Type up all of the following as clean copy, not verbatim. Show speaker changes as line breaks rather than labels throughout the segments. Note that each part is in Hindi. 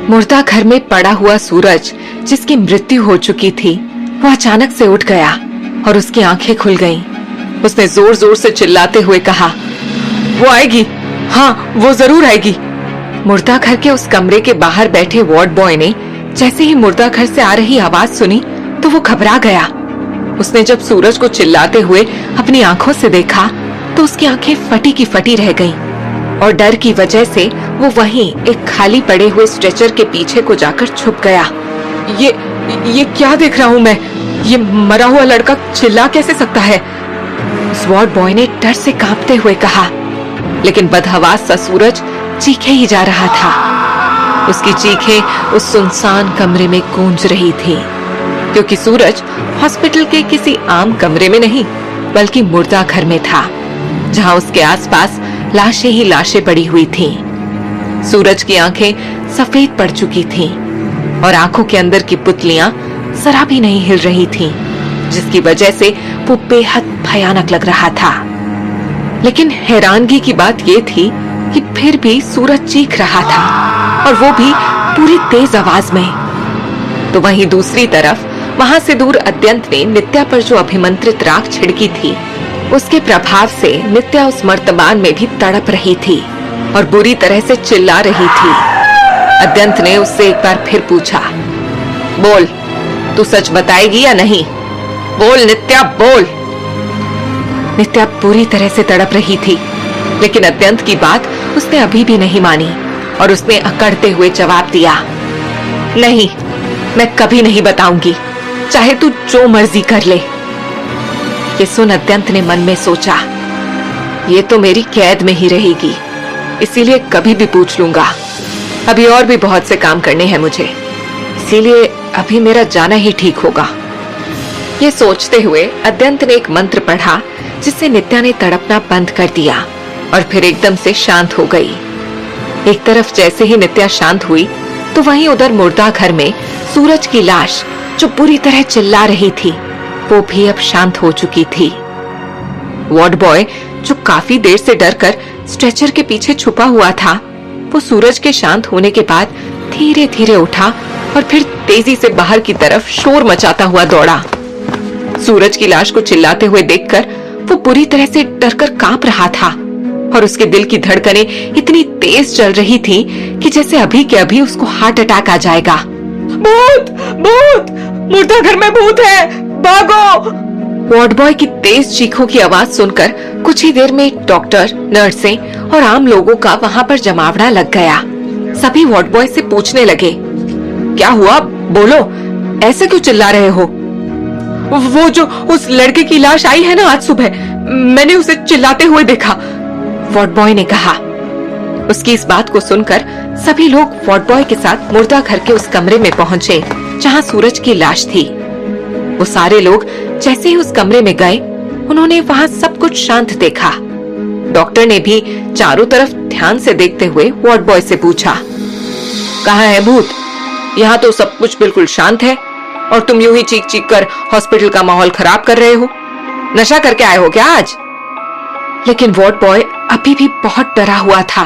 मुर्दा घर में पड़ा हुआ सूरज, जिसकी मृत्यु हो चुकी थी, वो अचानक से उठ गया और उसकी आंखें खुल गईं। उसने जोर जोर से चिल्लाते हुए कहा, वो आएगी, हाँ वो जरूर आएगी। मुर्दा घर के उस कमरे के बाहर बैठे वार्ड बॉय ने जैसे ही मुर्दा घर से आ रही आवाज सुनी तो वो घबरा गया। उसने जब सूरज को चिल्लाते हुए अपनी आंखों से देखा तो उसकी आंखें फटी की फटी रह गईं और डर की वजह से वो वहीं एक खाली पड़े हुए स्ट्रेचर के पीछे को जाकर छुप गया। ये क्या देख रहा हूँ मैं? ये मरा हुआ लड़का चिल्ला कैसे सकता है? उस वार्ड बॉय ने डर से कांपते हुए कहा, लेकिन बदहवास सा सूरज चीखे ही जा रहा था। उसकी चीखें उस सुनसान कमरे में गूंज रही थी, क्योंकि सूरज हॉस्पिटल के किसी आम कमरे में नहीं बल्कि मुर्दा घर में था, जहां उसके आसपास लाशें ही लाशें पड़ी हुई थीं। सूरज की आंखें सफेद पड़ चुकी थीं और आंखों के अंदर की पुतलियां जरा भी नहीं हिल रही थीं, जिसकी वजह से वो बेहद भयानक लग रहा था। लेकिन हैरानगी की बात ये थी कि फिर भी सूरज चीख रहा था, और वो भी पूरी तेज आवाज में। तो वहीं दूसरी तरफ वहां से दूर अत्यंत ने नित्या पर जो अभिमंत्रित राख छिड़की थी, उसके प्रभाव से नित्या उस मर्तबान में भी तड़प रही थी और बुरी तरह से चिल्ला रही थी। अत्यंत ने उससे एक बार फिर पूछा, बोल, तू सच बताएगी या नहीं? बोल नित्या, बोल। नित्या पूरी तरह से तड़प रही थी, लेकिन अत्यंत की बात उसने अभी भी नहीं मानी और उसने अकड़ते हुए जवाब दिया, नहीं, मैं कभी नहीं बताऊंगी, चाहे तू जो मर्जी कर ले। ये सुन अत्यंत ने मन में सोचा, ये तो मेरी कैद में ही रहेगी, इसीलिए कभी भी पूछ लूंगा। अभी और भी बहुत से काम करने हैं मुझे, इसीलिए अभी मेरा जाना ही ठीक होगा। ये सोचते हुए अत्यंत ने एक मंत्र पढ़ा, जिससे नित्या ने तड़पना बंद कर दिया और फिर एकदम से शांत हो गई। एक तरफ जैसे ही नित्या शांत हुई तो वहीं उधर मुर्दा घर में सूरज की लाश, जो पूरी तरह चिल्ला रही थी, वो भी अब शांत हो चुकी थी। वार्ड बॉय, जो काफी देर से डरकर स्ट्रेचर के पीछे छुपा हुआ था, वो सूरज के शांत होने के बाद धीरे धीरे उठा और फिर तेजी से बाहर की तरफ शोर मचाता हुआ दौड़ा। सूरज की लाश को चिल्लाते हुए देखकर वो बुरी तरह से डरकर कांप रहा था और उसके दिल की धड़कनें इतनी तेज चल रही थी कि जैसे अभी के अभी उसको हार्ट अटैक आ जाएगा। भूत, भूत, मुर्दा घर में भूत है, भागो! वार्ड बॉय की तेज चीखों की आवाज सुनकर कुछ ही देर में डॉक्टर, नर्सें और आम लोगों का वहां पर जमावड़ा लग गया। सभी वार्ड बॉय से पूछने लगे, क्या हुआ, बोलो, ऐसे क्यों चिल्ला रहे हो? वो जो उस लड़के की लाश आई है ना आज सुबह, मैंने उसे चिल्लाते हुए देखा, वार्ड बॉय ने कहा। उसकी इस बात को सुनकर सभी लोग वार्ड बॉय के साथ मुर्दा घर के उस कमरे में पहुंचे जहां सूरज की लाश थी। वो सारे लोग जैसे ही उस कमरे में गए, उन्होंने वहां सब कुछ शांत देखा। डॉक्टर ने भी चारों तरफ ध्यान से देखते हुए वार्ड बॉय से पूछा, कहाँ है भूत? यहाँ तो सब कुछ बिल्कुल शांत है और तुम यूं ही चीख चीख कर हॉस्पिटल का माहौल खराब कर रहे हो। नशा करके आए हो क्या आज? लेकिन वार्ड बॉय अभी भी बहुत डरा हुआ था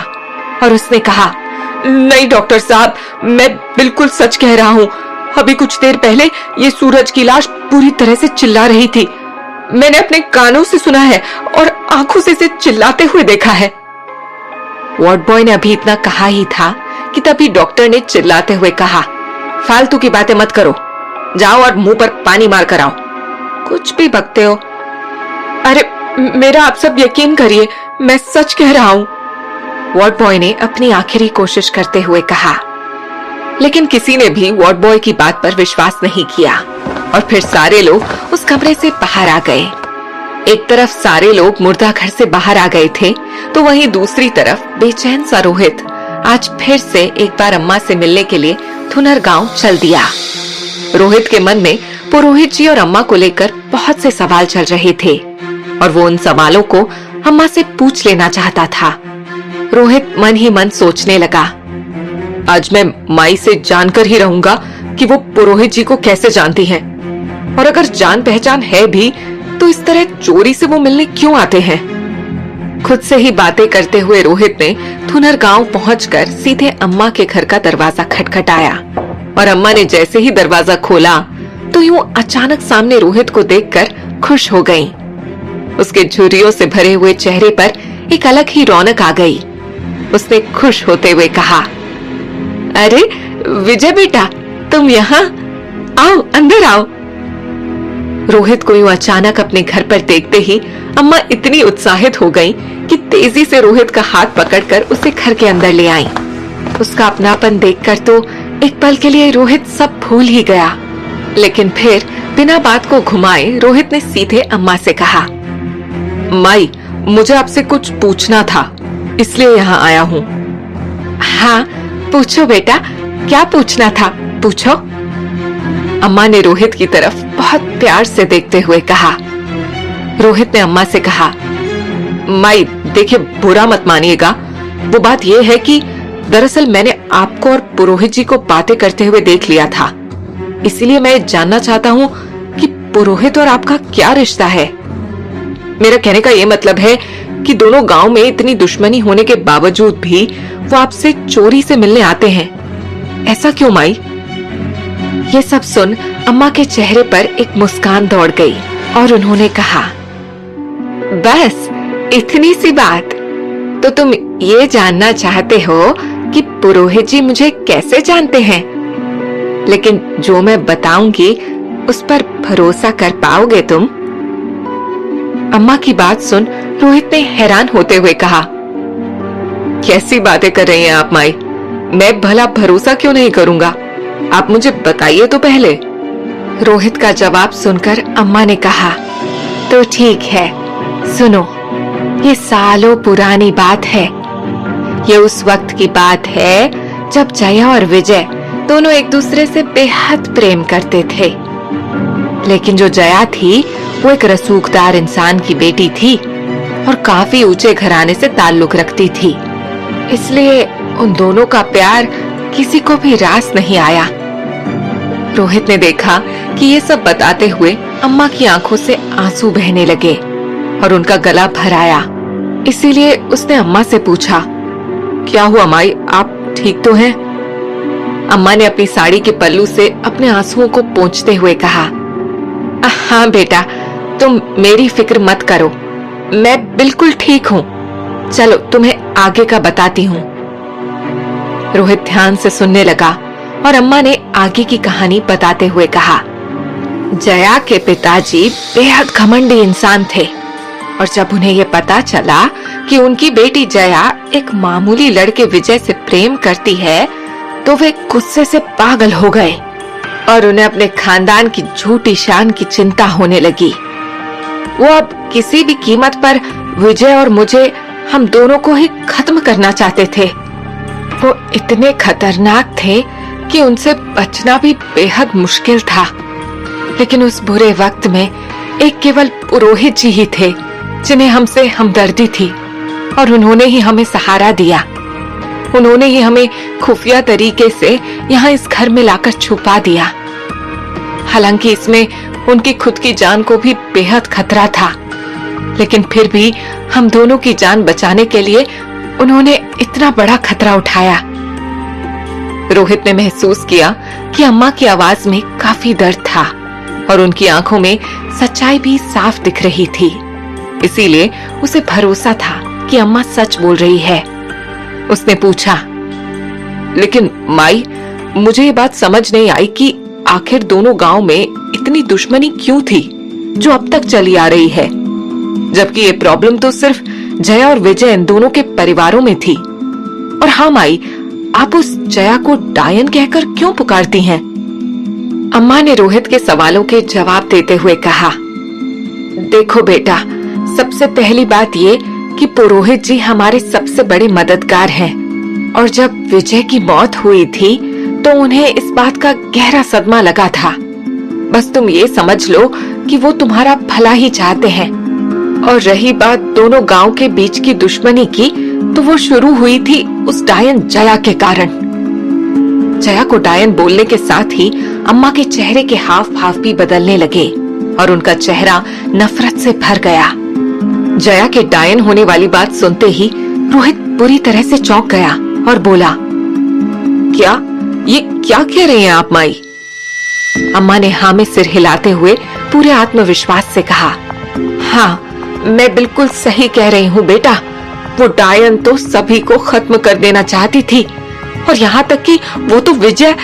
और उसने कहा, नहीं डॉक्टर साहब, मैं बिल्कुल सच कह रहा हूँ। अभी कुछ देर पहले ये सूरज की लाश पूरी तरह से चिल्ला रही थी। मैंने अपने कानों से सुना है और आंखों से इसे चिल्लाते हुए देखा है। वार्ड बॉय ने अभी इतना कहा ही था कि तभी डॉक्टर ने चिल्लाते हुए कहा, फालतू की बातें मत करो, जाओ और मुंह पर पानी मार कर आओ। कुछ भी बकते हो। अरे मेरा आप सब यकीन करिए, मैं सच कह रहा हूँ, वार्ड बॉय ने अपनी आखिरी कोशिश करते हुए कहा। लेकिन किसी ने भी वार्ड बॉय की बात पर विश्वास नहीं किया और फिर सारे लोग उस कमरे से बाहर आ गए। एक तरफ सारे लोग मुर्दा घर से बाहर आ गए थे, तो वहीं दूसरी तरफ बेचैन सा रोहित आज फिर से एक बार अम्मा से मिलने के लिए थुनर गांव चल दिया। रोहित के मन में पुरोहित जी और अम्मा को लेकर बहुत से सवाल चल रहे थे और वो उन सवालों को अम्मा से पूछ लेना चाहता था। रोहित मन ही मन सोचने लगा, आज मैं माई से जानकर ही रहूंगा कि वो पुरोहित जी को कैसे जानती हैं, और अगर जान पहचान है भी तो इस तरह चोरी से वो मिलने क्यों आते हैं। खुद से ही बातें करते हुए रोहित ने थुनर गांव पहुंचकर सीधे अम्मा के घर का दरवाजा खटखटाया और अम्मा ने जैसे ही दरवाजा खोला तो यूं अचानक सामने रोहित को देखकर खुश हो गईं। उसके झुर्रियों से भरे हुए चेहरे पर एक अलग ही रौनक आ गई। उसने खुश होते हुए कहा, अरे विजय बेटा, तुम यहाँ? आओ, अंदर आओ। रोहित को यूं अचानक अपने घर पर देखते ही अम्मा इतनी उत्साहित हो गईं कि तेजी से रोहित का हाथ पकड़कर उसे घर के अंदर ले आईं। उसका अपनापन देखकर तो एक पल के लिए रोहित सब भूल ही गया, लेकिन फिर बिना बात को घुमाए रोहित ने सीधे अम्मा से कहा, माई, मुझे आपसे कुछ पूछना था, इसलिए यहाँ आया हूँ। हाँ, पूछो बेटा, क्या पूछना था, पूछो। अम्मा ने रोहित की तरफ बहुत प्यार से देखते हुए कहा। रोहित ने अम्मा से कहा, माई देखिए, बुरा मत मानिएगा, वो बात ये है कि दरअसल मैंने आपको और पुरोहित जी को बातें करते हुए देख लिया था, इसीलिए मैं जानना चाहता हूँ कि पुरोहित और आपका क्या रिश्ता है। मेरा कहने का ये मतलब है कि दोनों गांव में इतनी दुश्मनी होने के बावजूद भी वो आपसे चोरी से मिलने आते हैं, ऐसा क्यों माई? ये सब सुन अम्मा के चेहरे पर एक मुस्कान दौड़ गई और उन्होंने कहा, बस इतनी सी बात? तो तुम ये जानना चाहते हो कि पुरोहित जी मुझे कैसे जानते हैं? लेकिन जो मैं बताऊंगी उस पर भरोसा कर पाओगे तुम? अम्मा की बात सुन रोहित ने हैरान होते हुए कहा, कैसी बातें कर रही हैं आप माई? मैं भला भरोसा क्यों नहीं करूंगा? आप मुझे बताइए तो पहले। रोहित का जवाब सुनकर अम्मा ने कहा, तो ठीक है, सुनो, ये सालों पुरानी बात है। ये उस वक्त की बात है जब जया और विजय दोनों एक दूसरे से बेहद प्रेम करते थे। लेकिन जो जया थी वो एक रसूखदार इंसान की बेटी थी और काफी ऊंचे घराने से ताल्लुक रखती थी, इसलिए उन दोनों का प्यार किसी को भी रास नहीं आया। रोहित ने देखा कि ये सब बताते हुए अम्मा की आंखों से आंसू बहने लगे और उनका गला भर आया, इसीलिए उसने अम्मा से पूछा, क्या हुआ माई, आप ठीक तो हैं? अम्मा ने अपनी साड़ी के पल्लू से अपने आंसुओं को पोंछते हुए कहा, हाँ बेटा, तुम मेरी फिक्र मत करो, मैं बिल्कुल ठीक हूँ। चलो तुम्हें आगे का बताती हूँ। रोहित ध्यान से सुनने लगा और अम्मा ने आगे की कहानी बताते हुए कहा, जया के पिताजी बेहद घमंडी इंसान थे और जब उन्हें ये पता चला कि उनकी बेटी जया एक मामूली लड़के विजय से प्रेम करती है तो वे गुस्से से पागल हो गए और उन्हें अपने खानदान की झूठी शान की चिंता होने लगी। वो अब किसी भी कीमत पर विजय और मुझे, हम दोनों को ही खत्म करना चाहते थे। वो इतने खतरनाक थे कि उनसे बचना भी बेहद मुश्किल था। लेकिन उस बुरे वक्त में एक केवल पुरोहित जी ही थे जिन्हें हमसे हमदर्दी थी और उन्होंने ही हमें सहारा दिया। उन्होंने ही हमें खुफिया तरीके से यहाँ इस घर में लाकर छुपा दिया। हालांकि इसमें उनकी खुद की जान को भी बेहद खतरा था, लेकिन फिर भी हम दोनों की जान बचाने के लिए उन्होंने इतना बड़ा खतरा उठाया। रोहित ने महसूस किया कि अम्मा की आवाज में काफी दर्द था और उनकी आंखों में सच्चाई भी साफ दिख रही थी, इसीलिए उसे भरोसा था कि अम्मा सच बोल रही है। उसने पूछा, लेकिन माई, मुझे ये बात समझ नहीं आई कि आखिर दोनों गांव में इतनी दुश्मनी क्यों थी जो अब तक चली आ रही है, जबकि ये प्रॉब्लम तो सिर्फ जया और विजय इन दोनों के परिवारों में थी। और हाँ माई, आप उस जया को डायन कहकर क्यों पुकारती हैं? अम्मा ने रोहित के सवालों के जवाब देते हुए कहा, देखो बेटा, सबसे पहली बात ये कि पुरोहित जी हमारे सबसे बड़े मददगार हैं और जब विजय की मौत हुई थी तो उन्हें इस बात का गहरा सदमा लगा था। बस तुम ये समझ लो कि वो तुम्हारा भला ही चाहते हैं। और रही बात दोनों गांव के बीच की दुश्मनी की, तो वो शुरू हुई थी उस डायन जया के कारण। जया को डायन बोलने के साथ ही अम्मा के चेहरे के हाव भाव भी बदलने लगे और उनका चेहरा नफरत से भर गया। जया के डायन होने वाली बात सुनते ही रोहित बुरी तरह से चौंक गया और बोला, क्या ये क्या कह रही हैं आप माई? अम्मा ने हाँ में सिर हिलाते हुए पूरे आत्मविश्वास से कहा, हाँ मैं बिल्कुल सही कह रही हूँ बेटा। वो डायन तो सभी को खत्म कर देना चाहती थी और यहाँ तक कि वो तो विजय।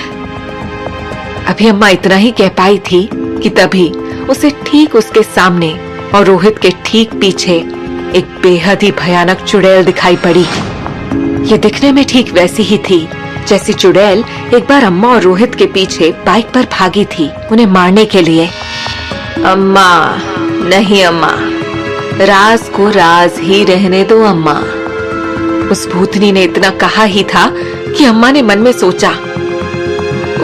अभी अम्मा इतना ही कह पाई थी कि तभी उसे ठीक उसके सामने और रोहित के ठीक पीछे एक बेहद ही भयानक चुड़ैल दिखाई पड़ी। ये दिखने में ठीक वैसी ही थी जैसी चुड़ैल एक बार अम्मा और रोहित के पीछे बाइक पर भागी थी उन्हें मारने के लिए। अम्मा, नहीं अम्मा, राज को राज ही रहने दो अम्मा। उस भूतनी ने इतना कहा ही था कि अम्मा ने मन में सोचा,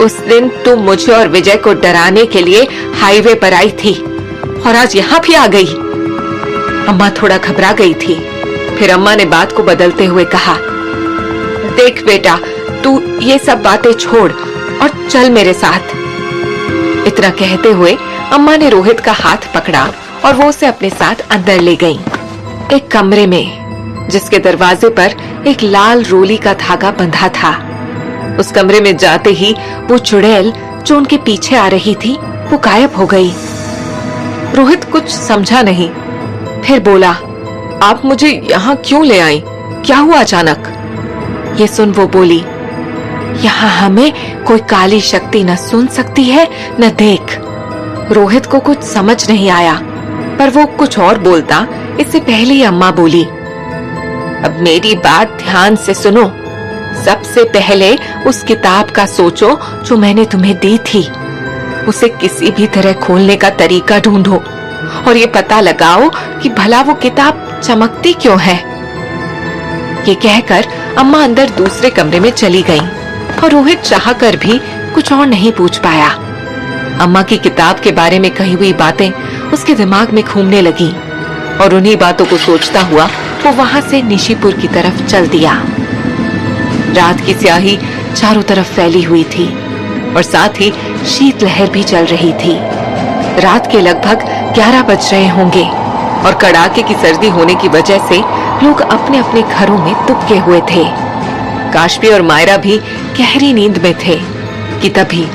उस दिन तुम मुझे और विजय को डराने के लिए हाईवे पर आई थी और आज यहाँ भी आ गई। अम्मा थोड़ा घबरा गई थी। फिर अम्मा ने बात को बदलते हुए कहा, देख बेटा, तू ये सब बातें छोड़ और चल मेरे साथ। इतना कहते हुए अम्मा ने रोहित का हाथ पकड़ा और वो उसे अपने साथ अंदर ले गईं। एक कमरे में जिसके दरवाजे पर एक लाल रोली का धागा बंधा था। उस कमरे में जाते ही वो चुड़ैल जो उनके पीछे आ रही थी वो गायब हो गई। रोहित कुछ समझा नहीं, फिर बोला, आप मुझे यहाँ क्यों ले आई? क्या हुआ अचानक? ये सुन वो बोली, यहाँ हमें कोई काली शक्ति न सुन सकती है न देख। रोहित को कुछ समझ नहीं आया, पर वो कुछ और बोलता इससे पहले ही अम्मा बोली, अब मेरी बात ध्यान से सुनो। सबसे पहले उस किताब का सोचो जो मैंने तुम्हें दी थी। उसे किसी भी तरह खोलने का तरीका ढूंढो और ये पता लगाओ कि भला वो किताब चमकती क्यों है। ये कहकर अम्मा अंदर दूसरे कमरे में चली गईं और रोहित चाहकर भी कुछ और नहीं पूछ पाया। अम्मा की किताब के बारे में कही हुई बातें उसके दिमाग में घूमने लगी और उन्हीं बातों को सोचता हुआ वो वहां से निशिपुर की तरफ चल दिया। रात की स्याही चारों तरफ फैली हुई थी और साथ ही शीतलहर भी चल रही थी। रात के लगभग 11 बज रहे होंगे और कड़ाके की सर्दी होने की वजह से लोग अपने अपने घरों में दुबके हुए थे। काशवी और मायरा भी गहरी नींद में थे कि तभी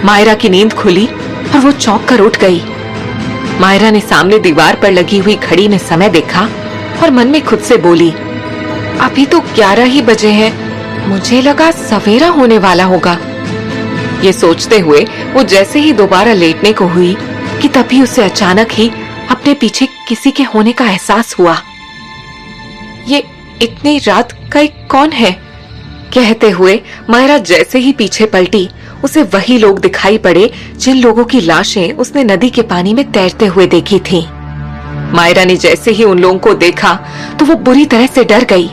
मायरा की नींद खुली और वो चौंक कर उठ गई। मायरा ने सामने दीवार पर लगी हुई घड़ी में समय देखा और मन में खुद से बोली, अभी तो 11 ही बजे हैं, मुझे लगा सवेरा होने वाला होगा। ये सोचते हुए वो जैसे ही दोबारा लेटने को हुई कि तभी उसे अचानक ही अपने पीछे किसी के होने का एहसास हुआ। ये इतनी रात का कौन है? कहते हुए मायरा जैसे ही पीछे पलटी उसे वही लोग दिखाई पड़े जिन लोगों की लाशें उसने नदी के पानी में तैरते हुए देखी थी। मायरा ने जैसे ही उन लोगों को देखा तो वो बुरी तरह से डर गई।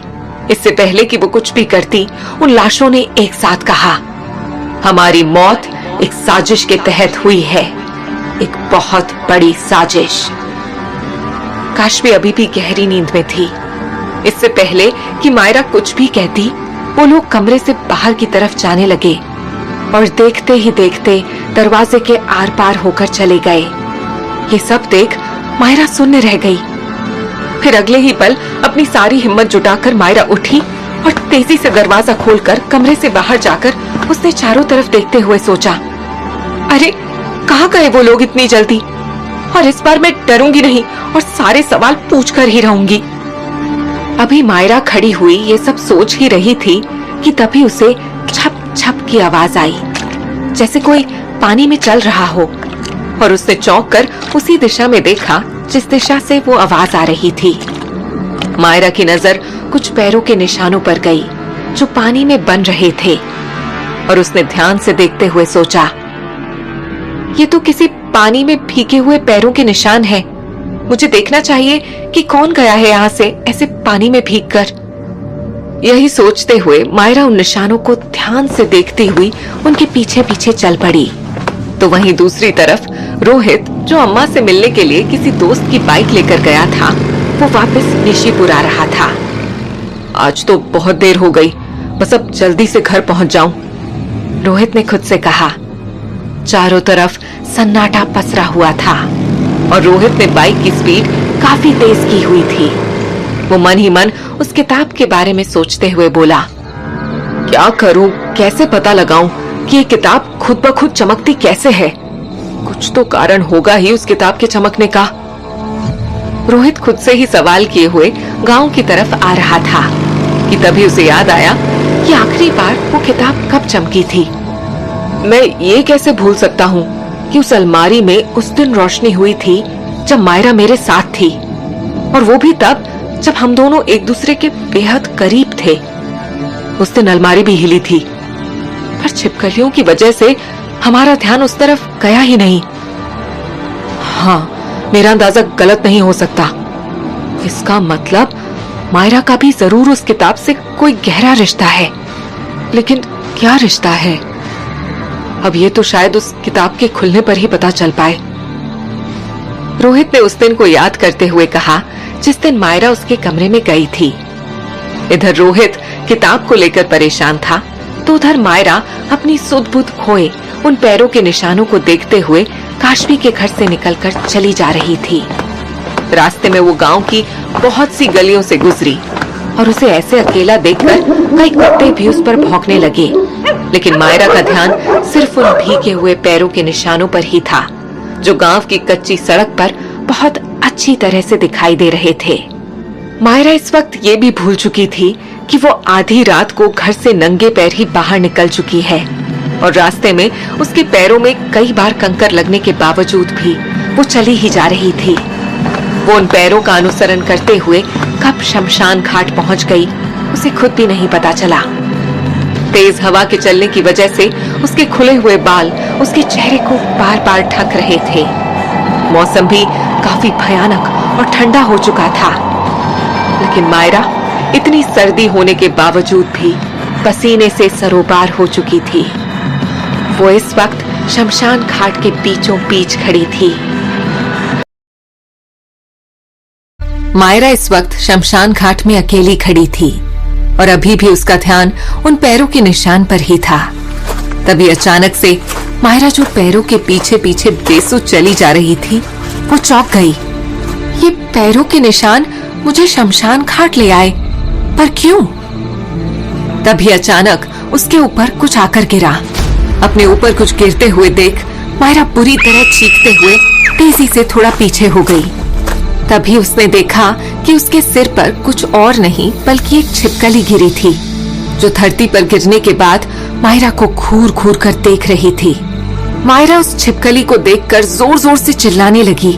इससे पहले कि वो कुछ भी करती, उन लाशों ने एक साथ कहा, हमारी मौत एक साजिश के तहत हुई है, एक बहुत बड़ी साजिश। काशवी अभी भी गहरी नींद में थी। इससे पहले कि मायरा कुछ भी कहती, वो लोग कमरे से बाहर की तरफ जाने लगे और देखते ही देखते दरवाजे के आर पार होकर चले गए। ये सब देख मायरा सुन्न रह गई। फिर अगले ही पल अपनी सारी हिम्मत जुटाकर मायरा उठी और तेजी से दरवाजा खोलकर कमरे से बाहर जाकर उसने चारों तरफ देखते हुए सोचा, अरे कहाँ गए वो लोग इतनी जल्दी? और इस बार मैं डरूंगी नहीं और सारे सवाल पूछकर ही रहूंगी। अभी मायरा खड़ी हुई ये सब सोच ही रही थी कि तभी उसे छप छप की आवाज आई, जैसे कोई पानी में चल रहा हो, और उसने चौंक कर उसी दिशा में देखा जिस दिशा से वो आवाज आ रही थी। मायरा की नजर कुछ पैरों के निशानों पर गई जो पानी में बन रहे थे और उसने ध्यान से देखते हुए सोचा, ये तो किसी पानी में भीगे हुए पैरों के निशान हैं। मुझे देखना चाहिए कि कौन गया है यहाँ से ऐसे पानी में भीगकर। यही सोचते हुए मायरा उन निशानों को ध्यान से देखती हुई उनके पीछे पीछे चल पड़ी। तो वहीं दूसरी तरफ रोहित, जो अम्मा से मिलने के लिए किसी दोस्त की बाइक लेकर गया था, वो वापस निशिपुर आ रहा था। आज तो बहुत देर हो गई, बस अब जल्दी से घर पहुंच जाऊं, रोहित ने खुद से कहा। चारों तरफ सन्नाटा पसरा हुआ था और रोहित ने बाइक की स्पीड काफी तेज की हुई थी। वो मन ही मन उस किताब के बारे में सोचते हुए बोला, क्या करूं, कैसे पता लगाऊं कि ये किताब खुद ब खुद चमकती कैसे है? कुछ तो कारण होगा ही उस किताब के चमकने का। रोहित खुद से ही सवाल किए हुए गांव की तरफ आ रहा था कि तभी उसे याद आया कि आखिरी बार वो किताब कब चमकी थी। मैं ये कैसे भूल सकता हूँ कि उस अलमारी में उस दिन रोशनी हुई थी जब मायरा मेरे साथ थी, और वो भी तब जब हम दोनों एक दूसरे के बेहद करीब थे। उस दिन अलमारी भी हिली थी, पर छिपकलियों की वजह से हमारा ध्यान उस तरफ गया ही नहीं। हाँ, मेरा अंदाजा गलत नहीं हो सकता। इसका मतलब मायरा का भी जरूर उस किताब से कोई गहरा रिश्ता है, लेकिन क्या रिश्ता है? अब ये तो शायद उस किताब के खुलने पर ही पता चल पाए। रोहित ने उस दिन को याद करते हुए कहा जिस दिन मायरा उसके कमरे में गई थी। इधर रोहित किताब को लेकर परेशान था, तो उधर मायरा अपनी सुध-बुध खोए उन पैरों के निशानों को देखते हुए काशवी के घर से निकलकर चली जा रही थी। रास्ते में वो गांव की बहुत सी गलियों से गुजरी और उसे ऐसे अकेला देखकर कई कुत्ते भी उस पर भौंकने लगे, लेकिन मायरा का ध्यान सिर्फ उन भीगे हुए पैरों के निशानों पर ही था, जो गांव की कच्ची सड़क पर बहुत अच्छी तरह से दिखाई दे रहे थे। मायरा इस वक्त ये भी भूल चुकी थी कि वो आधी रात को घर से नंगे पैर ही बाहर निकल चुकी है, और रास्ते में उसके पैरों में कई बार कंकर लगने के बावजूद भी वो चली ही जा रही थी। वो उन पैरों का अनुसरण करते हुए कब शमशान घाट पहुंच गई, उसे खुद भी नहीं पता चला। तेज हवा के चलने की वजह से उसके खुले हुए बाल उसके चेहरे को बार बार ढक रहे थे। मौसम भी काफी भयानक और ठंडा हो चुका था, लेकिन मायरा इतनी सर्दी होने के बावजूद भी पसीने से सरोबार हो चुकी थी। वो इस वक्त शमशान घाट के बीचों बीच खड़ी थी। मायरा इस वक्त शमशान घाट में अकेली खड़ी थी और अभी भी उसका ध्यान उन पैरों के निशान पर ही था। तभी अचानक से मायरा जो पैरों के पीछे पीछे बेसुध चली जा रही थी, वो चौंक गई। ये पैरों के निशान मुझे शमशान घाट ले आए, पर क्यों? तभी अचानक उसके ऊपर कुछ आकर गिरा। अपने ऊपर कुछ गिरते हुए देख मायरा बुरी तरह चीखते हुए तेजी से थोड़ा पीछे हो गई। तभी उसने देखा कि उसके सिर पर कुछ और नहीं बल्कि एक छिपकली गिरी थी, जो धरती पर गिरने के बाद मायरा को घूर घूर कर देख रही थी। मायरा उस छिपकली को देखकर जोर जोर से चिल्लाने लगी,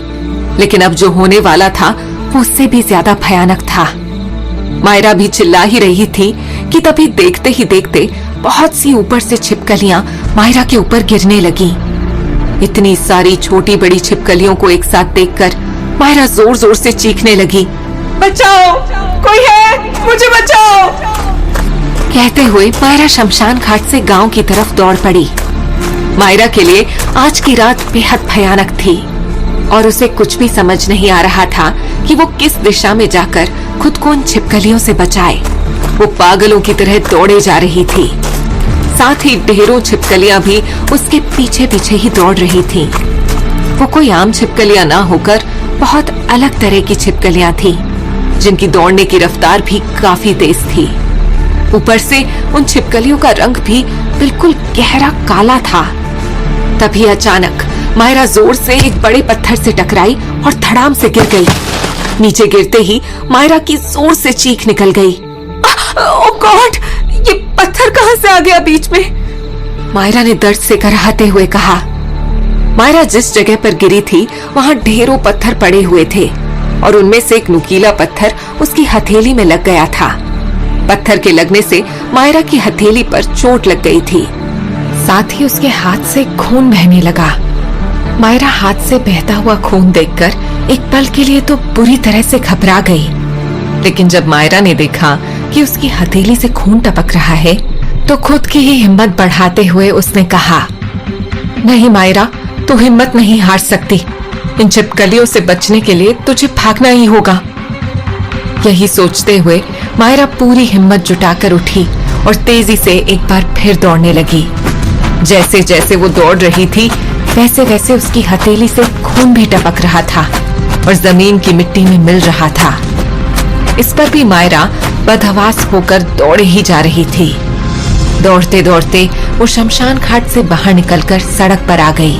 लेकिन अब जो होने वाला था वो उससे भी ज्यादा भयानक था। मायरा भी चिल्ला ही रही थी कि तभी देखते ही देखते बहुत सी ऊपर से छिपकलियां मायरा के ऊपर गिरने लगी। इतनी सारी छोटी बड़ी छिपकलियों को एक साथ देखकर मायरा जोर जोर से चीखने लगी, बचाओ, कोई है, मुझे बचाओ। कहते हुए मायरा शमशान घाट से गांव की तरफ दौड़ पड़ी। मायरा के लिए आज की रात बेहद भयानक थी और उसे कुछ भी समझ नहीं आ रहा था कि वो किस दिशा में जाकर खुद को उन छिपकलियों से बचाए। वो पागलों की तरह दौड़े जा रही थी, साथ ही ढेरों छिपकलियां भी उसके पीछे पीछे ही दौड़ रही थीं। वो कोई आम छिपकलियां ना होकर बहुत अलग तरह की छिपकलियां थीं, जिनकी दौड़ने की रफ्तार भी काफी तेज थी। ऊपर से उन छिपकलियों का रंग भी बिल्कुल गहरा काला था। तभी अचानक मायरा जोर से एक बड़े पत्थर से टकराई और धड़ाम से गिर गई। नीचे गिरते ही मायरा की जोर से चीख निकल गई, ओह गॉड, ये पत्थर कहां से आ गया बीच में? मायरा ने दर्द से कराहते हुए कहा। मायरा जिस जगह पर गिरी थी वहां ढेरों पत्थर पड़े हुए थे और उनमें से एक नुकीला पत्थर उसकी हथेली में लग गया था। पत्थर के लगने से मायरा की हथेली पर चोट लग गई थी, साथ ही उसके हाथ से खून बहने लगा। मायरा हाथ से बहता हुआ खून देखकर एक पल के लिए तो बुरी तरह से घबरा गई, लेकिन जब मायरा ने देखा कि उसकी हथेली से खून टपक रहा है तो खुद की ही हिम्मत बढ़ाते हुए उसने कहा, नहीं मायरा, तू हिम्मत नहीं हार सकती। इन छिपकलियों से बचने के लिए तुझे भागना ही होगा। यही सोचते हुए मायरा पूरी हिम्मत जुटाकर उठी और तेजी से एक बार फिर दौड़ने लगी। जैसे जैसे वो दौड़ रही थी वैसे वैसे उसकी हथेली से खून भी टपक रहा था। और जमीन की मिट्टी में मिल रहा था। इस पर भी मायरा बदहवास होकर दौड़े ही जा रही थी। दौड़ते दौड़ते वो शमशान घाट से बाहर निकलकर सड़क पर आ गई।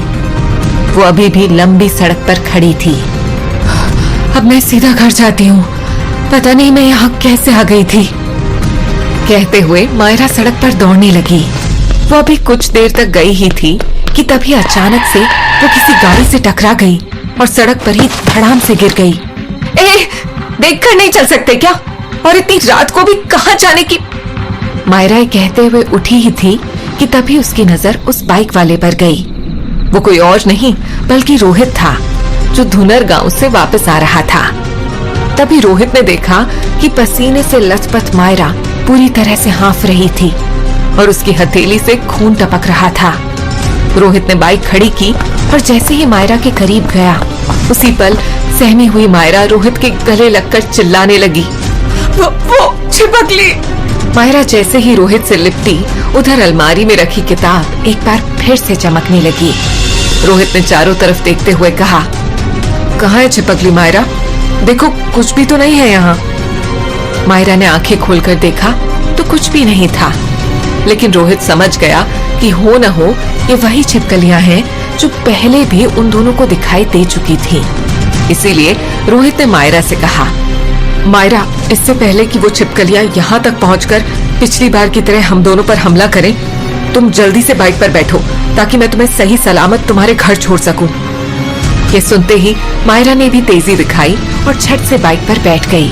वो अभी भी लंबी सड़क पर खड़ी थी। अब मैं सीधा घर जाती हूँ, पता नहीं मैं यहाँ कैसे आ गई थी, कहते हुए मायरा सड़क पर दौड़ने लगी। वो अभी कुछ देर तक गई ही थी कि तभी अचानक से वो किसी गाड़ी से टकरा गई और सड़क पर ही धड़ाम से गिर गई। देखकर नहीं चल सकते क्या? और इतनी रात को भी कहाँ जाने की? मायरा कहते हुए उठी ही थी कि तभी उसकी नजर उस बाइक वाले पर गई। वो कोई और नहीं बल्कि रोहित था, जो धुनर गांव से वापस आ रहा था। तभी रोहित ने देखा कि पसीने से लथपथ मायरा पूरी तरह से हाँफ रही थी और उसकी हथेली से खून टपक रहा था। रोहित ने बाइक खड़ी की और जैसे ही मायरा के करीब गया, उसी पल सहमी हुई मायरा रोहित के गले लगकर चिल्लाने लगी, वो छिपकली। मायरा जैसे ही रोहित से लिपटी, उधर अलमारी में रखी किताब एक बार फिर से चमकने लगी। रोहित ने चारों तरफ देखते हुए कहा, कहाँ है छिपकली मायरा? देखो कुछ भी तो नहीं है यहाँ। मायरा ने आंखें खोलकर देखा तो कुछ भी नहीं था, लेकिन रोहित समझ गया कि हो न हो ये वही छिपकलियां हैं जो पहले भी उन दोनों को दिखाई दे चुकी थी। इसीलिए रोहित ने मायरा से कहा, मायरा, इससे पहले कि वो छिपकलियां यहाँ तक पहुंचकर पिछली बार की तरह हम दोनों पर हमला करें, तुम जल्दी से बाइक पर बैठो ताकि मैं तुम्हें सही सलामत तुम्हारे घर छोड़ सकूं। ये सुनते ही मायरा ने भी तेजी दिखाई और झट से बाइक पर बैठ गई।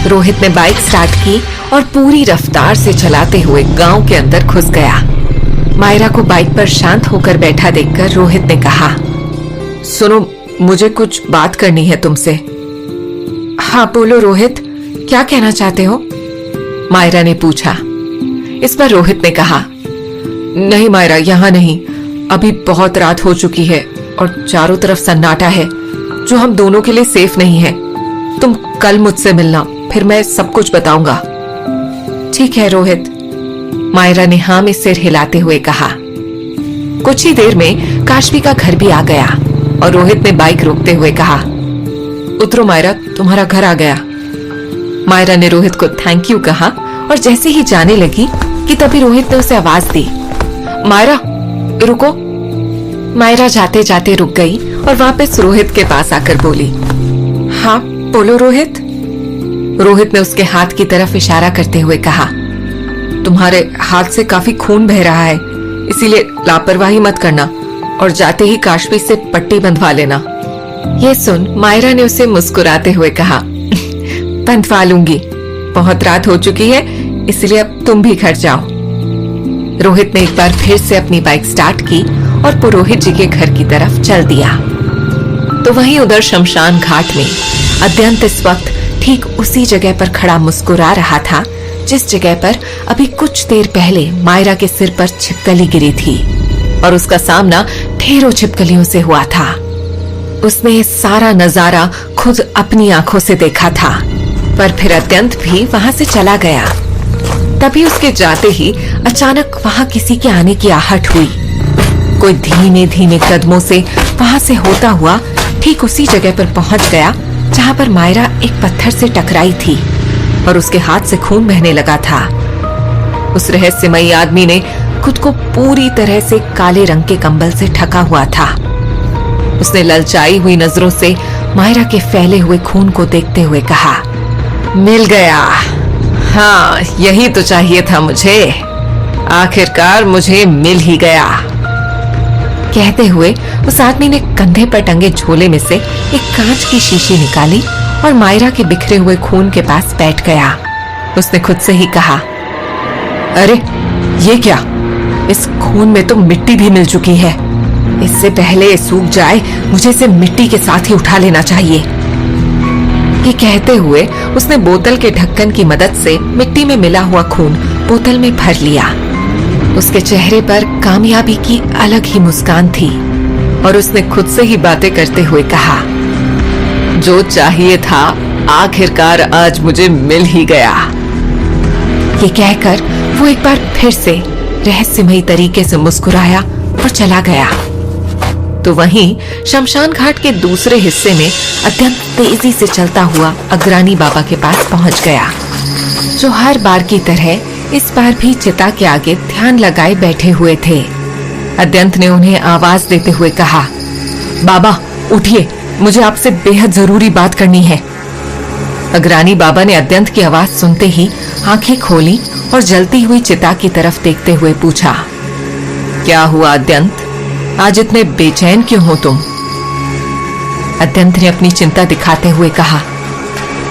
रोहित ने बाइक स्टार्ट की और पूरी रफ्तार से चलाते हुए गांव के अंदर घुस गया। मायरा को बाइक पर शांत होकर बैठा देखकर रोहित ने कहा, सुनो, मुझे कुछ बात करनी है तुमसे। हाँ बोलो रोहित, क्या कहना चाहते हो? मायरा ने पूछा। इस पर रोहित ने कहा, नहीं मायरा, यहाँ नहीं, अभी बहुत रात हो चुकी है और चारों तरफ सन्नाटा है जो हम दोनों के लिए सेफ नहीं है। तुम कल मुझसे मिलना, फिर मैं सब कुछ बताऊंगा। ठीक है रोहित, मायरा ने हाँ में सिर हिलाते हुए कहा। कुछ ही देर में काशवी का घर भी आ गया और रोहित ने बाइक रोकते हुए कहा, उतरो मायरा, तुम्हारा घर आ गया। मायरा ने रोहित को थैंक यू कहा और जैसे ही जाने लगी कि तभी रोहित ने उसे आवाज दी, मायरा रुको। मायरा जाते जाते रुक गई और वापस रोहित के पास आकर बोली, हाँ बोलो रोहित। रोहित ने उसके हाथ की तरफ इशारा करते हुए कहा, तुम्हारे हाथ से काफी खून बह रहा है, इसीलिए लापरवाही मत करना और जाते ही काशवी से पट्टी बंधवा लेना। ये सुन मायरा ने उसे मुस्कुराते हुए कहा, बंधवा लूंगी, बहुत रात हो चुकी है, इसलिए अब तुम भी घर जाओ। रोहित ने एक बार फिर से अपनी बाइक स्टार्ट की और पुरोहित जी के घर की तरफ चल दिया। तो वहीं उधर शमशान घाट में अद्यंत इस वक्त ठीक उसी जगह पर खड़ा मुस्कुरा रहा था जिस जगह पर अभी कुछ देर पहले मायरा के सिर पर छिपकली गिरी थी और उसका सामना ढेरों छिपकलियों से हुआ था। उसने ये सारा नजारा खुद अपनी आंखों से देखा था, पर फिर अत्यंत भी वहां से चला गया। तभी उसके जाते ही अचानक वहां किसी के आने की आहट हुई। कोई धीमे धीमे कदमों से वहां से होता हुआ ठीक उसी जगह पर पहुंच गया जहां पर मायरा एक पत्थर से टकराई थी और उसके हाथ से खून बहने लगा था। उस रहस्यमयी आदमी ने खुद को पूरी तरह से काले रंग के कंबल से ढका हुआ था। उसने ललचाई हुई नजरों से मायरा के फैले हुए खून को देखते हुए कहा, मिल गया, हाँ यही तो चाहिए था मुझे, आखिरकार मुझे मिल ही गया। कहते हुए उस आदमी ने कंधे पर टंगे झोले में से एक कांच की शीशी निकाली और मायरा के बिखरे हुए खून के पास बैठ गया। उसने खुद से ही कहा, अरे ये क्या, इस खून में तो मिट्टी भी मिल चुकी है, इससे पहले ये सूख जाए मुझे इसे मिट्टी के साथ ही उठा लेना चाहिए। ये कहते हुए उसने बोतल के ढक्कन की मदद से मिट्टी में मिला हुआ खून बोतल में भर लिया। उसके चेहरे पर कामयाबी की अलग ही मुस्कान थी और उसने खुद से ही बातें करते हुए कहा, जो चाहिए था आखिरकार आज मुझे मिल ही गया। ये कहकर वो एक बार फिर से रहस्यमयी तरीके से मुस्कुराया और चला गया। तो वहीं शमशान घाट के दूसरे हिस्से में अत्यंत तेजी से चलता हुआ अग्रानी बाबा के पास पहुंच गया, जो हर बार की तरह इस बार भी चिता के आगे ध्यान लगाए बैठे हुए थे। अत्यंत ने उन्हें आवाज देते हुए कहा, बाबा उठिए, मुझे आपसे बेहद जरूरी बात करनी है। अग्रानी बाबा ने अत्यंत की आवाज सुनते ही आंखें खोली और जलती हुई चिता की तरफ देखते हुए पूछा, क्या हुआ अत्यंत, आज इतने बेचैन क्यों हो तुम? अत्यंत ने अपनी चिंता दिखाते हुए कहा,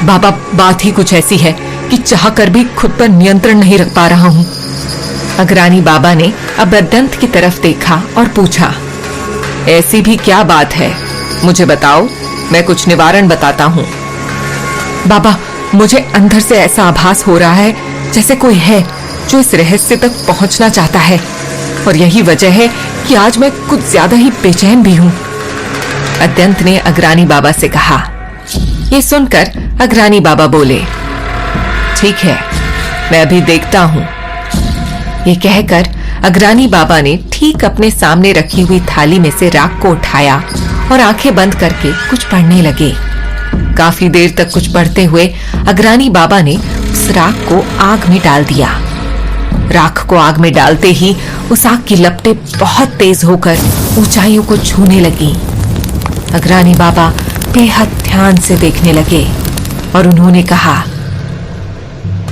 बाबा बात ही कुछ ऐसी है कि चाह कर भी खुद पर नियंत्रण नहीं रख पा रहा हूं। अग्रानी बाबा ने अब अत्यंत की तरफ देखा और पूछा, ऐसी भी क्या बात है, मुझे बताओ, मैं कुछ निवारण बताता हूं। बाबा मुझे अंदर से ऐसा आभास हो रहा है जैसे कोई है जो इस रहस्य तक पहुंचना चाहता है, और यही वजह है कि आज मैं कुछ ज्यादा ही बेचैन भी हूं। अत्यंत ने अग्रानी बाबा से कहा। ये सुनकर अग्रानी बाबा बोले, ठीक है, मैं अभी देखता हूं। ये कहकर अग्रानी बाबा ने ठीक अपने सामने रखी हुई थाली में से राख को उठाया और आंखें बंद करके कुछ पढ़ने लगे। काफी देर तक कुछ पढ़ते हुए अग्रानी बाबा ने उस राख को आग में डाल दिया। राख को आग में डालते ही उस आग की लपटें बहुत तेज होकर ऊंचाइयों को छूने लगी। अग्रानी बाबा बेहद ध्यान से देखने लगे और उन्होंने कहा,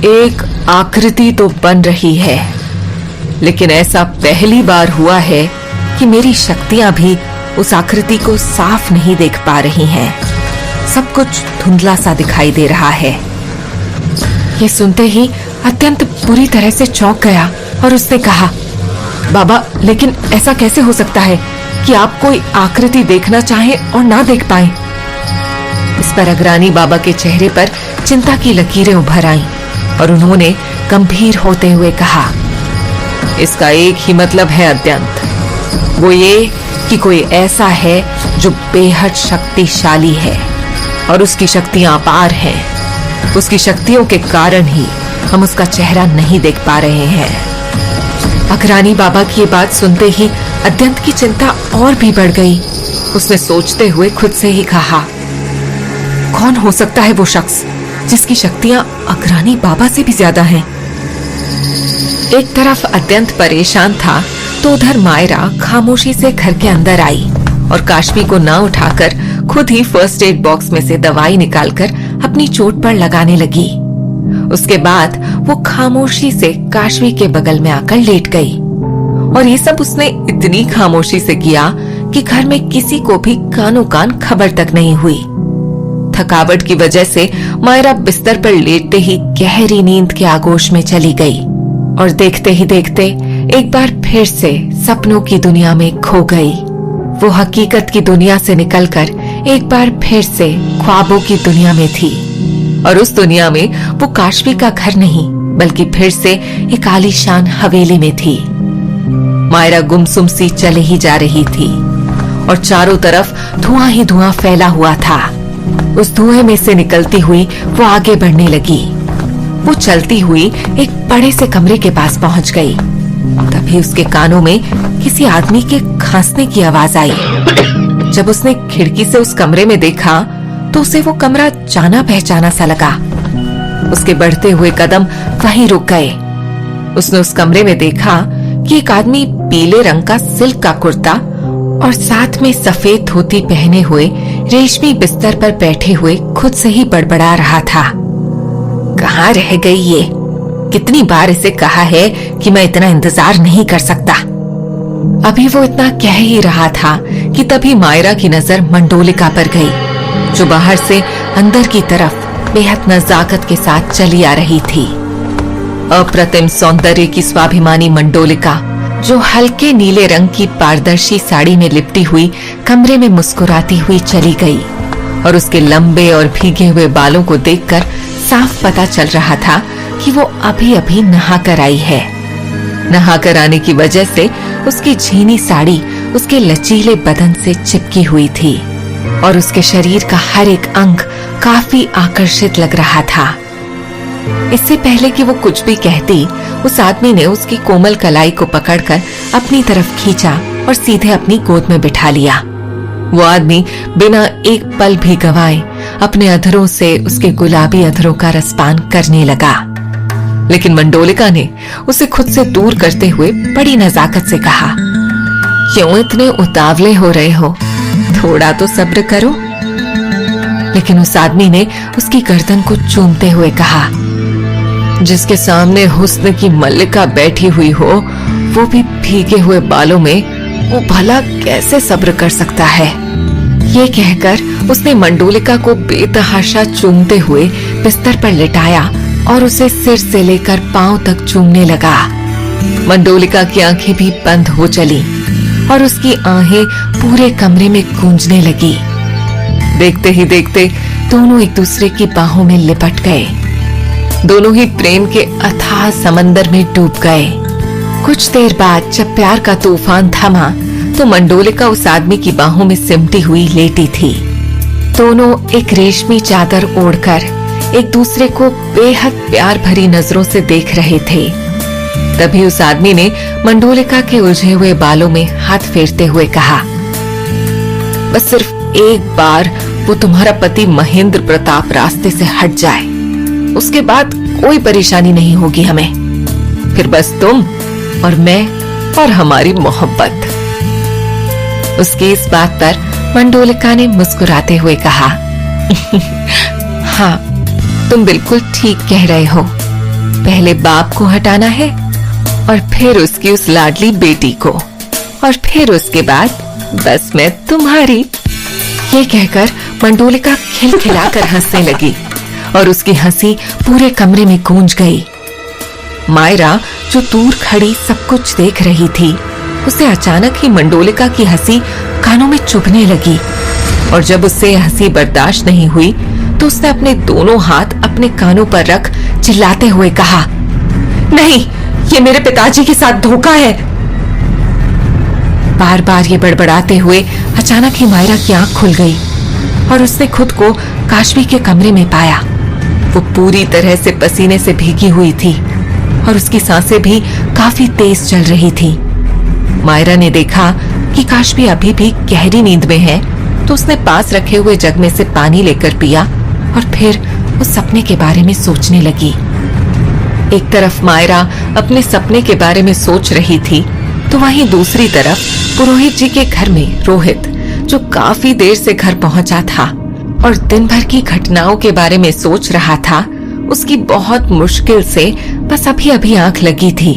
एक आकृति तो बन रही है, लेकिन ऐसा पहली बार हुआ है कि मेरी शक्तियां भी उस आकृति को साफ नहीं देख पा रही हैं। सब कुछ धुंधला सा दिखाई दे रहा है। ये सुनते ही अत्यंत बुरी तरह से चौंक गया और उसने कहा, बाबा लेकिन ऐसा कैसे हो सकता है कि आप कोई आकृति देखना चाहें और ना देख पाएं? इस पर अग्रानी बाबा के चेहरे पर चिंता की लकीरें उभर आईं और उन्होंने गंभीर होते हुए कहा, इसका एक ही मतलब है अत्यंत, वो ये कि कोई ऐसा है जो बेहद शक्तिशाली है और उसकी शक्तियां अपार हैं। उसकी शक्तियों के कारण ही हम उसका चेहरा नहीं देख पा रहे हैं। अग्रानी बाबा की ये बात सुनते ही अत्यंत की चिंता और भी बढ़ गई। उसने सोचते हुए खुद से ही कहा, कौन हो सकता है वो शख्स जिसकी शक्तियां अग्रानी बाबा से भी ज्यादा हैं? एक तरफ अत्यंत परेशान था तो उधर मायरा खामोशी से घर के अंदर आई और काशवी को ना उठाकर खुद ही फर्स्ट एड बॉक्स में से दवाई निकालकर अपनी चोट पर लगाने लगी। उसके बाद वो खामोशी से काशवी के बगल में आकर लेट गई और ये सब उसने इतनी खामोशी से किया कि घर में किसी को भी कानो कान खबर तक नहीं हुई। थकावट की वजह से मायरा बिस्तर पर लेटते ही गहरी नींद के आगोश में चली गई और देखते ही देखते एक बार फिर से सपनों की दुनिया में खो गई। वो हकीकत की दुनिया से निकलकर एक बार फिर से ख्वाबों की दुनिया में थी और उस दुनिया में वो काशवी का घर नहीं बल्कि फिर से एक आलीशान हवेली में थी। मायरा गुमसुम सी चले ही जा रही थी और चारों तरफ धुआं ही धुआं फैला हुआ था। उस धुएं में से निकलती हुई वो आगे बढ़ने लगी। वो चलती हुई एक बड़े से कमरे के पास पहुंच गई। तभी उसके कानों में किसी आदमी के खांसने की आवाज आई। जब उसने खिड़की से उस कमरे में देखा तो उसे वो कमरा जाना पहचाना सा लगा। उसके बढ़ते हुए कदम वहीं रुक गए। उसने उस कमरे में देखा कि एक आदमी पीले रंग का सिल्क का कुर्ता और साथ में सफेद धोती पहने हुए रेशमी बिस्तर पर बैठे हुए खुद से ही बड़बड़ा रहा था। कहाँ रह गई ये? कितनी बार इसे कहा है कि मैं इतना इंतजार नहीं कर सकता। अभी वो इतना कह ही रहा था कि तभी मायरा की नजर मंडोलिका पर गई, जो बाहर से अंदर की तरफ बेहद नजाकत के साथ चली आ रही थी। अप्रतिम सौंदर्य की स्वाभिमानी मंडोलिका, जो हल्के नीले रंग की पारदर्शी साड़ी में लिपटी हुई कमरे में मुस्कुराती हुई चली गई और उसके लंबे और भीगे हुए बालों को देखकर साफ पता चल रहा था कि वो अभी अभी नहा कर आई है। नहा कर आने की वजह से उसकी झीनी साड़ी उसके लचीले बदन से चिपकी हुई थी और उसके शरीर का हर एक अंग काफी आकर्षित लग रहा था। इससे पहले कि वो कुछ भी कहती, उस आदमी ने उसकी कोमल कलाई को पकड़कर अपनी तरफ खींचा और सीधे अपनी गोद में बिठा लिया। वो आदमी बिना एक पल भी गंवाए अपने अधरों से उसके गुलाबी अधरों का रसपान करने लगा। लेकिन मंडोलिका ने उसे खुद से दूर करते हुए बड़ी नजाकत से कहा, क्यों इतने उतावले हो रहे हो, थोड़ा तो सब्र करो। लेकिन उस आदमी ने उसकी गर्दन को चूमते हुए कहा, जिसके सामने हुस्न की मल्लिका बैठी हुई हो, वो भी भीगे हुए बालों में, वो भला कैसे सब्र कर सकता है। ये कहकर उसने मंडोलिका को बेतहाशा चूमते हुए बिस्तर पर लिटाया और उसे सिर से लेकर पांव तक चूमने लगा। मंडोलिका की आंखें भी बंद हो चली और उसकी आहें पूरे कमरे में गूंजने लगी। देखते ही देखते दोनों एक दूसरे की बाहों में लिपट गए। दोनों ही प्रेम के अथाह समंदर में डूब गए। कुछ देर बाद जब प्यार का तूफान थमा तो मंडोलिका उस आदमी की बाहों में सिमटी हुई लेटी थी। दोनों एक रेशमी चादर ओढ़कर एक दूसरे को बेहद प्यार भरी नजरों से देख रहे थे। तभी उस आदमी ने मंडोलिका के उलझे हुए बालों में हाथ फेरते हुए कहा, बस सिर्फ एक बार वो तुम्हारा पति महेंद्र प्रताप रास्ते से हट जाए, उसके बाद कोई परेशानी नहीं होगी हमें। फिर बस तुम और मैं और हमारी मोहब्बत। उसकी इस बात पर मंडोलिका ने मुस्कुराते हुए कहा, हाँ, तुम बिल्कुल ठीक कह रहे हो। पहले बाप को हटाना है और फिर उसकी उस लाडली बेटी को, और फिर उसके बाद बस मैं तुम्हारी। ये कहकर मंडोलिका खिलखिलाकर हंसने लगी और उसकी हंसी पूरे कमरे में गूंज गई। मायरा जो दूर खड़ी सब कुछ देख रही थी, उसे अचानक ही मंडोलिका की हंसी कानों में चुभने लगी और जब उससे हंसी बर्दाश्त नहीं हुई तो उसने अपने दोनों हाथ अपने कानों पर रख चिल्लाते हुए कहा, नहीं, ये मेरे पिताजी के साथ धोखा है। बार बार ये बड़बड़ाते हुए अचानक ही मायरा की आंख खुल गई और उसने खुद को काशवी के कमरे में पाया। वो पूरी तरह से पसीने से भीगी हुई थी और उसकी सांसें भी काफी तेज चल रही थी। मायरा ने देखा कि काशवी अभी भी गहरी नींद में है तो उसने पास रखे हुए जग में से पानी लेकर पिया और फिर उस सपने के बारे में सोचने लगी। एक तरफ मायरा अपने सपने के बारे में सोच रही थी तो वहीं दूसरी तरफ पुरोहित जी के घर में रोहित, जो काफी देर से घर पहुंचा था और दिन भर की घटनाओं के बारे में सोच रहा था, उसकी बहुत मुश्किल से बस अभी अभी आंख लगी थी।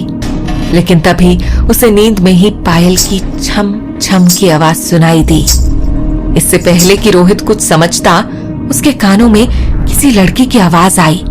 लेकिन तभी उसे नींद में ही पायल की छम छम की आवाज सुनाई दी। इससे पहले कि रोहित कुछ समझता, उसके कानों में किसी लड़की की आवाज आई